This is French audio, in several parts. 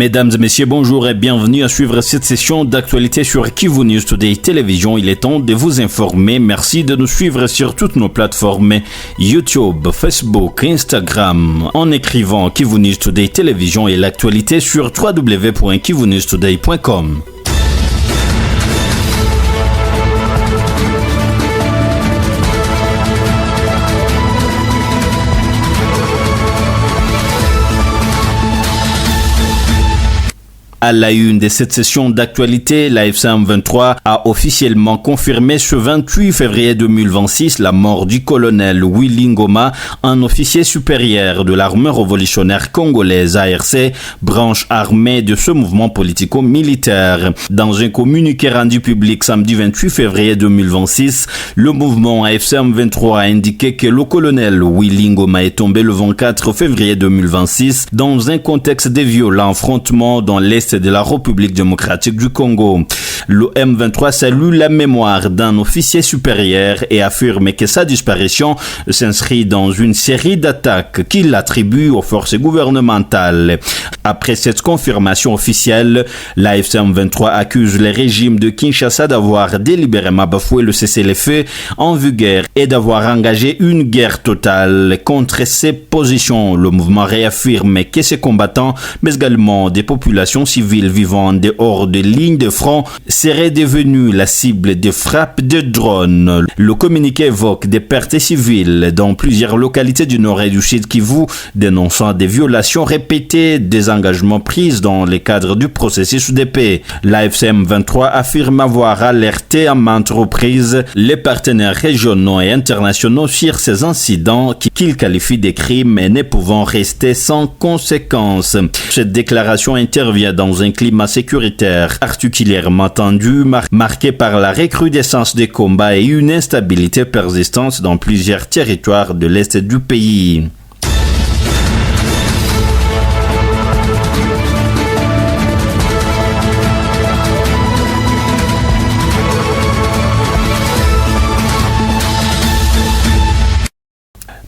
Mesdames et messieurs, bonjour et bienvenue à suivre cette session d'actualité sur Kivu News Today Télévision. Il est temps de vous informer. Merci de nous suivre sur toutes nos plateformes YouTube, Facebook, Instagram en écrivant Kivu News Today Télévision et l'actualité sur www.kivunewstoday.com. À la une de cette session d'actualité, la FCM23 a officiellement confirmé ce 28 février 2026 la mort du colonel Willy Ngoma, un officier supérieur de l'armée révolutionnaire congolaise ARC, branche armée de ce mouvement politico-militaire. Dans un communiqué rendu public samedi 28 février 2026, le mouvement FCM23 a indiqué que le colonel Willy Ngoma est tombé le 24 février 2026 dans un contexte de violents affrontements dans l'est de la République démocratique du Congo. Le M23 salue la mémoire d'un officier supérieur et affirme que sa disparition s'inscrit dans une série d'attaques qu'il attribue aux forces gouvernementales. Après cette confirmation officielle, la FCM23 accuse le régime de Kinshasa d'avoir délibérément bafoué le cessez-le-feu en vigueur et d'avoir engagé une guerre totale contre ses positions. Le mouvement réaffirme que ses combattants, mais également des populations civiles vivant en dehors des lignes de front seraient devenus la cible de frappes de drones. Le communiqué évoque des pertes civiles dans plusieurs localités du nord et du sud Kivu, dénonçant des violations répétées des engagements pris dans le cadre du processus de paix. La FCM23 affirme avoir alerté à maintes reprises les partenaires régionaux et internationaux sur ces incidents qu'il qualifie de crimes et ne pouvant rester sans conséquences. Cette déclaration intervient dans un climat sécuritaire particulièrement tendu, marqué par la recrudescence des combats et une instabilité persistante dans plusieurs territoires de l'est du pays.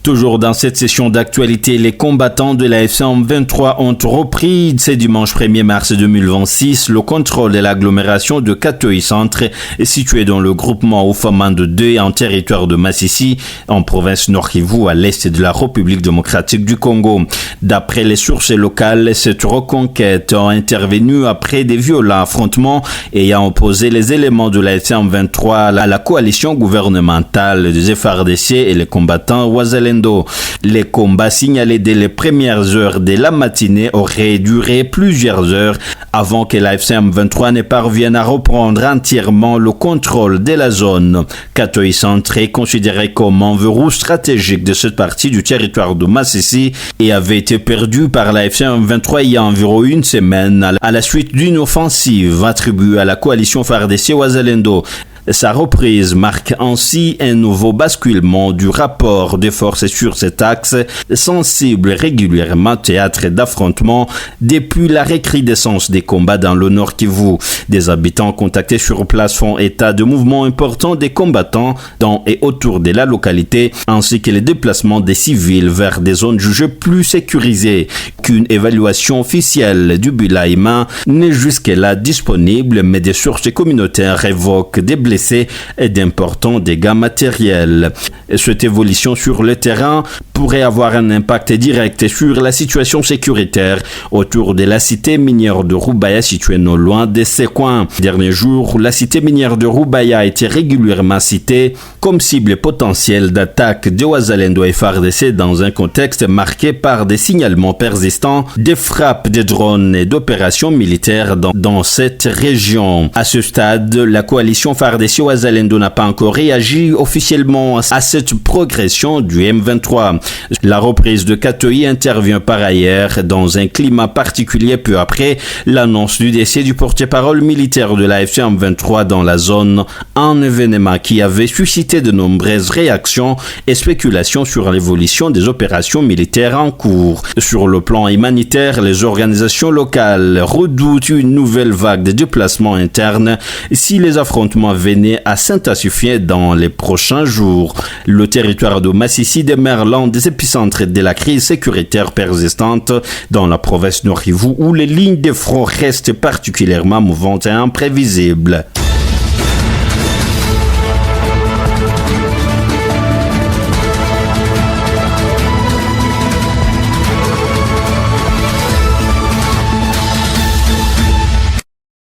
Toujours dans cette session d'actualité, les combattants de la FCM23 ont repris ce dimanche 1er mars 2026 le contrôle de l'agglomération de Katoyi Centre, située dans le groupement Oufamando 2 en territoire de Masisi, en province Nord Kivu, à l'est de la République démocratique du Congo. D'après les sources locales, cette reconquête a intervenu après des violents affrontements ayant opposé les éléments de la FCM23 à la coalition gouvernementale des FARDC et les combattants Wazalendo. Les combats signalés dès les premières heures de la matinée auraient duré plusieurs heures avant que la FCM23 ne parvienne à reprendre entièrement le contrôle de la zone. Katoyi Centre est considéré comme un verrou stratégique de cette partie du territoire de Masisi et avait été perdu par la FCM23 il y a environ une semaine à la suite d'une offensive attribuée à la coalition FARDC Wazalendo. Sa reprise marque ainsi un nouveau basculement du rapport des forces sur cet axe, sensible régulièrement théâtre d'affrontements depuis la recrudescence des combats dans le Nord Kivu. Des habitants contactés sur place font état de mouvements importants des combattants dans et autour de la localité, ainsi que les déplacements des civils vers des zones jugées plus sécurisées. Qu'une évaluation officielle du bilan humain n'est jusque-là disponible, mais des sources communautaires évoquent des blessés et d'importants dégâts matériels. Cette évolution sur le terrain pourrait avoir un impact direct sur la situation sécuritaire autour de la cité minière de Rubaya située non loin de ces coins. Dernier jour, la cité minière de Rubaya a été régulièrement citée comme cible potentielle d'attaque de Wazalendo et FARDC dans un contexte marqué par des signalements persistants, des frappes de drones et d'opérations militaires dans cette région. À ce stade, la coalition FARDC Wazalendo n'a pas encore réagi officiellement à cette progression du M23. La reprise de Katoyi intervient par ailleurs dans un climat particulier peu après l'annonce du décès du porte-parole militaire de la FCM23 dans la zone, un événement qui avait suscité de nombreuses réactions et spéculations sur l'évolution des opérations militaires en cours. Sur le plan humanitaire, les organisations locales redoutent une nouvelle vague de déplacements internes si les affrontements venaient à s'intensifier dans les prochains jours. Le territoire de Massissi demeure l'un des épicentres de la crise sécuritaire persistante dans la province Nord Kivu où les lignes de front restent particulièrement mouvantes et imprévisibles.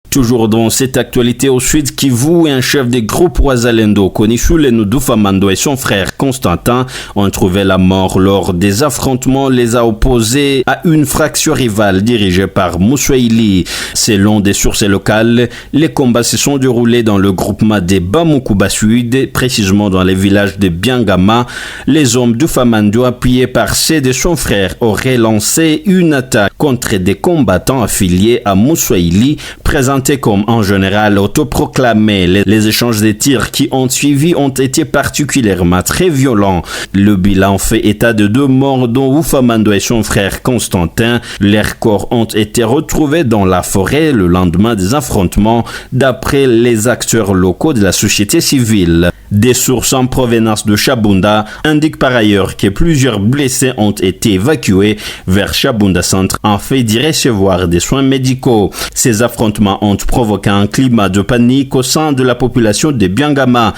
Toujours dans cette actualité au sud Kivu, un chef des groupes Wazalendo connu sous les noms d'Ufamando et son frère Constantin ont trouvé la mort lors des affrontements les a opposés à une fraction rivale dirigée par Moussoili. Selon des sources locales, les combats se sont déroulés dans le groupement des Bamukuba Sud, précisément dans les villages de Biangama. Les hommes d'Ufamando appuyés par ceux de son frère auraient lancé une attaque contre des combattants affiliés à Moussoili, présentés comme en général autoproclamés. Les échanges de tirs qui ont suivi ont été particulièrement très violents. Le bilan fait état de 2 morts dont Ufamando et son frère Constantin. Leurs corps ont été retrouvés dans la forêt le lendemain des affrontements d'après les acteurs locaux de la société civile. Des sources en provenance de Chabunda indiquent par ailleurs que plusieurs blessés ont été évacués vers Chabunda Centre en fait d'y recevoir des soins médicaux. Ces affrontements ont provoqué un climat de panique au sein de la population de Biangama.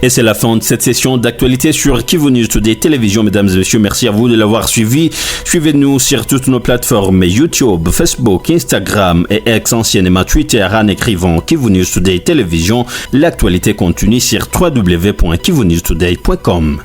Et c'est la fin de cette session d'actualité sur Kivu News Today Télévision. Mesdames et messieurs, merci à vous de l'avoir suivi. Suivez-nous sur toutes nos plateformes YouTube, Facebook, Instagram et anciennement Twitter en écrivant Kivu News Today Télévision. L'actualité continue sur www.kivunewstoday.com.